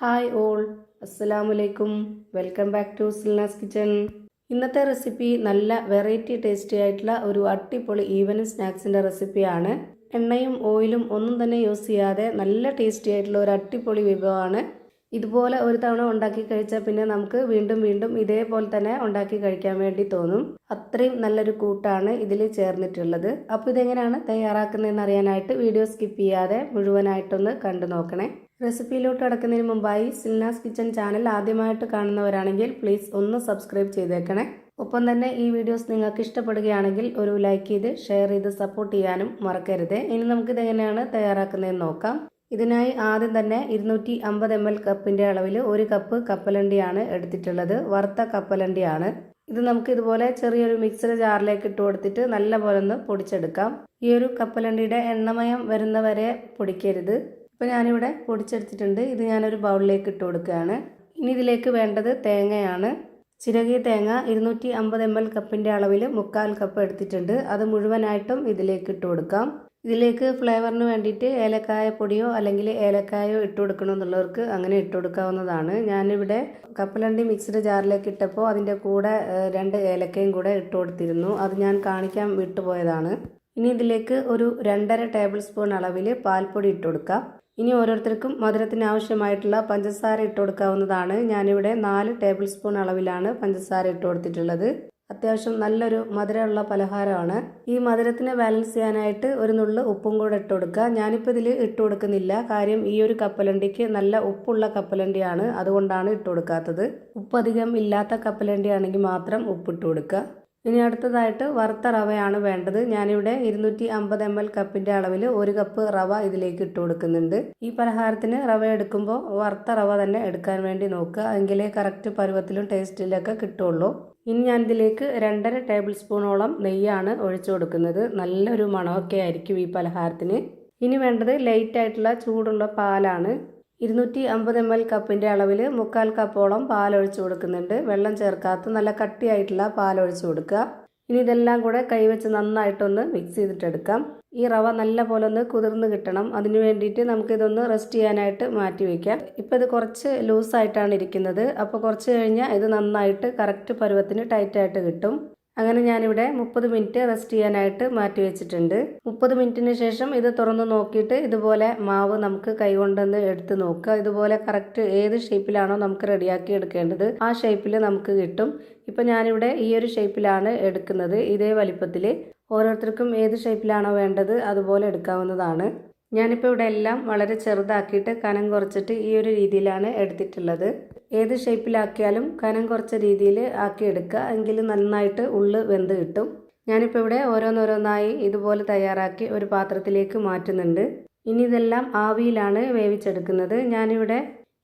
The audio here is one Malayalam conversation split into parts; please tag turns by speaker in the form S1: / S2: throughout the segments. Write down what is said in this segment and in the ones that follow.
S1: ഹായ് ഓൾ, അസ്സലാമലൈക്കും. വെൽക്കം ബാക്ക് ടു സിൽനാസ് കിച്ചൺ. ഇന്നത്തെ റെസിപ്പി നല്ല വെറൈറ്റി ടേസ്റ്റി ആയിട്ടുള്ള ഒരു അടിപൊളി ഈവനിങ് സ്നാക്സിൻ്റെ റെസിപ്പിയാണ്. എണ്ണയും ഓയിലും ഒന്നും തന്നെ യൂസ് ചെയ്യാതെ നല്ല ടേസ്റ്റി ആയിട്ടുള്ള ഒരു അടിപൊളി വിഭവമാണ്. ഇതുപോലെ ഒരു തവണ ഉണ്ടാക്കി കഴിച്ചാൽ പിന്നെ നമുക്ക് വീണ്ടും വീണ്ടും ഇതേപോലെ തന്നെ ഉണ്ടാക്കി കഴിക്കാൻ വേണ്ടി തോന്നും. അത്രയും നല്ലൊരു കൂട്ടാണ് ഇതിൽ ചേർന്നിട്ടുള്ളത്. അപ്പോൾ ഇതെങ്ങനെയാണ് തയ്യാറാക്കുന്നതെന്ന് അറിയാനായിട്ട് വീഡിയോ സ്കിപ്പ് ചെയ്യാതെ മുഴുവനായിട്ടൊന്ന് കണ്ടു നോക്കണേ. റെസിപ്പിയിലോട്ട് കടക്കുന്നതിന് മുമ്പായി സിൽനാസ് കിച്ചൺ ചാനൽ ആദ്യമായിട്ട് കാണുന്നവരാണെങ്കിൽ പ്ലീസ് ഒന്ന് സബ്സ്ക്രൈബ് ചെയ്തേക്കണേ. ഒപ്പം തന്നെ ഈ വീഡിയോസ് നിങ്ങൾക്ക് ഇഷ്ടപ്പെടുകയാണെങ്കിൽ ഒരു ലൈക്ക് ചെയ്ത് ഷെയർ ചെയ്ത് സപ്പോർട്ട് ചെയ്യാനും മറക്കരുത്. ഇനി നമുക്കിതെങ്ങനെയാണ് തയ്യാറാക്കുന്നതെന്ന് നോക്കാം. ഇതിനായി ആദ്യം തന്നെ 250 ml കപ്പിൻ്റെ അളവിൽ 1 കപ്പ് കപ്പലണ്ടിയാണ് എടുത്തിട്ടുള്ളത്. വറുത്ത കപ്പലണ്ടിയാണ് ഇത്. നമുക്ക് ഇതുപോലെ ചെറിയൊരു മിക്സഡ് ജാറിലേക്ക് ഇട്ട് കൊടുത്തിട്ട് നല്ലപോലെ ഒന്ന് പൊടിച്ചെടുക്കാം. ഈ ഒരു കപ്പലണ്ടിയുടെ എണ്ണമയം വരുന്നവരെ പൊടിക്കരുത്. ഇപ്പോൾ ഞാനിവിടെ പൊടിച്ചെടുത്തിട്ടുണ്ട്. ഇത് ഞാനൊരു ബൗളിലേക്ക് ഇട്ട് കൊടുക്കുകയാണ്. ഇനി ഇതിലേക്ക് വേണ്ടത് തേങ്ങയാണ്. ചിരകിയ തേങ്ങ 250 ml കപ്പിൻ്റെ അളവിൽ 1/4 കപ്പ് എടുത്തിട്ടുണ്ട്. അത് മുഴുവനായിട്ടും ഇതിലേക്ക് ഇട്ട് കൊടുക്കാം. ഇതിലേക്ക് ഫ്ലേവറിന് വേണ്ടിയിട്ട് ഏലക്കായ പൊടിയോ അല്ലെങ്കിൽ ഏലക്കായോ ഇട്ട് കൊടുക്കണമെന്നുള്ളവർക്ക് അങ്ങനെ ഇട്ട് കൊടുക്കാവുന്നതാണ്. ഞാനിവിടെ കപ്പലണ്ടി മിക്സ്ഡ് ജാറിലേക്ക് ഇട്ടപ്പോൾ അതിൻ്റെ കൂടെ 2 ഏലക്കയും കൂടെ ഇട്ട് കൊടുത്തിരുന്നു. അത് ഞാൻ കാണിക്കാൻ വിട്ടുപോയതാണ്. ഇനി ഇതിലേക്ക് ഒരു 2.5 ടേബിൾ സ്പൂൺ അളവിൽ പാൽപ്പൊടി ഇട്ട് കൊടുക്കാം. ഇനി ഓരോരുത്തർക്കും മധുരത്തിന് ആവശ്യമായിട്ടുള്ള പഞ്ചസാര ഇട്ട് കൊടുക്കാവുന്നതാണ്. ഞാനിവിടെ 4 ടേബിൾ സ്പൂൺ അളവിലാണ് പഞ്ചസാര ഇട്ട് കൊടുത്തിട്ടുള്ളത്. അത്യാവശ്യം നല്ലൊരു മധുരമുള്ള പലഹാരമാണ്. ഈ മധുരത്തിന് ബാലൻസ് ചെയ്യാനായിട്ട് ഒരു നുള്ളു ഉപ്പും കൂടെ ഇട്ട് കൊടുക്കുക. ഞാനിപ്പോൾ ഇതിൽ ഇട്ട് കൊടുക്കുന്നില്ല. കാര്യം ഈ ഒരു കപ്പലണ്ടിക്ക് നല്ല ഉപ്പുള്ള കപ്പലണ്ടിയാണ്, അതുകൊണ്ടാണ് ഇട്ട് കൊടുക്കാത്തത്. ഉപ്പ് അധികം ഇല്ലാത്ത കപ്പലണ്ടി ആണെങ്കിൽ മാത്രം ഉപ്പിട്ട് കൊടുക്കുക. ഇനി അടുത്തതായിട്ട് വറുത്ത റവയാണ് വേണ്ടത്. ഞാനിവിടെ 250 ml കപ്പിൻ്റെ അളവിൽ 1 കപ്പ് റവ ഇതിലേക്ക് ഇട്ട് കൊടുക്കുന്നുണ്ട്. ഈ പലഹാരത്തിന് റവ എടുക്കുമ്പോൾ വറുത്ത റവ തന്നെ എടുക്കാൻ വേണ്ടി നോക്കുക. എങ്കിലേ കറക്റ്റ് പരുവത്തിലും ടേസ്റ്റിലൊക്കെ കിട്ടുള്ളൂ. ഇനി ഞാൻ ഇതിലേക്ക് 2.5 ടേബിൾ സ്പൂണോളം നെയ്യാണ് ഒഴിച്ചു കൊടുക്കുന്നത്. നല്ലൊരു മണമൊക്കെ ആയിരിക്കും ഈ പലഹാരത്തിന്. ഇനി വേണ്ടത് ലൈറ്റ് ആയിട്ടുള്ള ചൂടുള്ള പാലാണ്. 250 ml കപ്പിൻ്റെ അളവിൽ 1/4 കപ്പോളം പാലൊഴിച്ച് കൊടുക്കുന്നുണ്ട്. വെള്ളം ചേർക്കാത്ത നല്ല കട്ടിയായിട്ടുള്ള പാലൊഴിച്ച് കൊടുക്കുക. ഇനി ഇതെല്ലാം കൂടെ കൈവച്ച് നന്നായിട്ടൊന്ന് മിക്സ് ചെയ്തിട്ടെടുക്കാം. ഈ റവ നല്ല പോലെ ഒന്ന് കുതിർന്ന് കിട്ടണം. അതിന് വേണ്ടിയിട്ട് നമുക്കിതൊന്ന് റെസ്റ്റ് ചെയ്യാനായിട്ട് മാറ്റി വയ്ക്കാം. ഇപ്പോൾ ഇത് കുറച്ച് ലൂസായിട്ടാണ് ഇരിക്കുന്നത്. അപ്പോൾ കുറച്ച് കഴിഞ്ഞാൽ ഇത് നന്നായിട്ട് കറക്റ്റ് പരുവത്തിന് ടൈറ്റായിട്ട് കിട്ടും. അങ്ങനെ ഞാനിവിടെ 30 മിനിറ്റ് റെസ്റ്റ് ചെയ്യാനായിട്ട് മാറ്റി വെച്ചിട്ടുണ്ട്. 30 മിനിറ്റിന് ശേഷം ഇത് തുറന്ന് നോക്കിയിട്ട് ഇതുപോലെ മാവ് നമുക്ക് കൈകൊണ്ടൊന്ന് എടുത്ത് നോക്കുക. ഇതുപോലെ കറക്റ്റ് ഏത് ഷേപ്പിലാണോ നമുക്ക് റെഡിയാക്കി എടുക്കേണ്ടത് ആ ഷേപ്പിൽ നമുക്ക് കിട്ടും. ഇപ്പം ഞാനിവിടെ ഈ ഒരു ഷേപ്പിലാണ് എടുക്കുന്നത്. ഇതേ വലിപ്പത്തിൽ ഓരോരുത്തർക്കും ഏത് ഷേപ്പിലാണോ വേണ്ടത് അതുപോലെ എടുക്കാവുന്നതാണ്. ഞാനിപ്പോൾ ഇവിടെ എല്ലാം വളരെ ചെറുതാക്കിയിട്ട് കനം കുറച്ചിട്ട് ഈ ഒരു രീതിയിലാണ് എടുത്തിട്ടുള്ളത്. ഏത് ഷേപ്പിലാക്കിയാലും കനം കുറച്ച രീതിയിൽ ആക്കി എടുക്കുക. എങ്കിൽ നന്നായിട്ട് ഉള്ളു വെന്ത് കിട്ടും. ഞാനിപ്പോൾ ഇവിടെ ഓരോന്നോരോന്നായി ഇതുപോലെ തയ്യാറാക്കി ഒരു പാത്രത്തിലേക്ക് മാറ്റുന്നുണ്ട്. ഇനി ഇതെല്ലാം ആവിയിലാണ് വേവിച്ചെടുക്കുന്നത്. ഞാനിവിടെ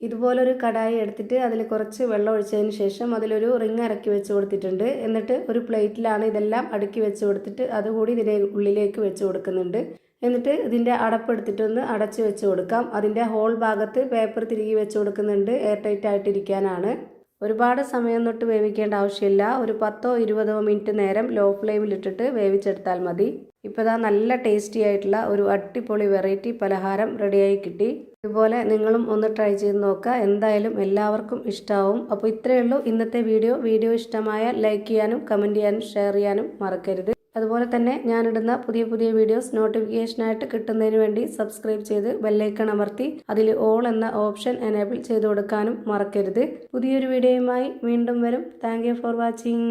S1: ഇതുപോലൊരു കടായി എടുത്തിട്ട് അതിൽ കുറച്ച് വെള്ളം ഒഴിച്ചതിന് ശേഷം അതിലൊരു റിങ് ഇറക്കി വെച്ച് കൊടുത്തിട്ടുണ്ട്. എന്നിട്ട് ഒരു പ്ലേറ്റിലാണ് ഇതെല്ലാം അടുക്കി വെച്ച് കൊടുത്തിട്ട് അതുകൂടി ഇതിൻ്റെ ഉള്ളിലേക്ക് വെച്ച് കൊടുക്കുന്നുണ്ട്. എന്നിട്ട് ഇതിൻ്റെ അടപ്പെടുത്തിട്ടൊന്ന് അടച്ച് വെച്ച് കൊടുക്കാം. അതിൻ്റെ ഹോൾ ഭാഗത്ത് പേപ്പർ തിരികെ വെച്ച് കൊടുക്കുന്നുണ്ട്, എയർ ടൈറ്റ് ആയിട്ടിരിക്കാനാണ്. ഒരുപാട് സമയം തൊട്ട് വേവിക്കേണ്ട ആവശ്യമില്ല. ഒരു 10-20 മിനിറ്റ് നേരം ലോ ഫ്ലെയിമിലിട്ടിട്ട് വേവിച്ചെടുത്താൽ മതി. ഇപ്പോൾ ഇതാ നല്ല ടേസ്റ്റി ആയിട്ടുള്ള ഒരു അടിപൊളി വെറൈറ്റി പലഹാരം റെഡിയായി കിട്ടി. ഇതുപോലെ നിങ്ങളും ഒന്ന് ട്രൈ ചെയ്ത് നോക്കുക. എന്തായാലും എല്ലാവർക്കും ഇഷ്ടമാവും. അപ്പോൾ ഇത്രയേ ഉള്ളൂ ഇന്നത്തെ വീഡിയോ ഇഷ്ടമായാൽ ലൈക്ക് ചെയ്യാനും കമൻറ്റ് ചെയ്യാനും ഷെയർ ചെയ്യാനും മറക്കരുത്. അതുപോലെ തന്നെ ഞാനിടുന്ന പുതിയ വീഡിയോസ് നോട്ടിഫിക്കേഷനായിട്ട് കിട്ടുന്നതിന് വേണ്ടി സബ്സ്ക്രൈബ് ചെയ്ത് ബെല്ലൈക്കൺ അമർത്തി അതിൽ ഓൾ എന്ന ഓപ്ഷൻ എനേബിൾ ചെയ്ത് കൊടുക്കാനും മറക്കരുത്. പുതിയൊരു വീഡിയോയുമായി വീണ്ടും വരും. Thank you for watching.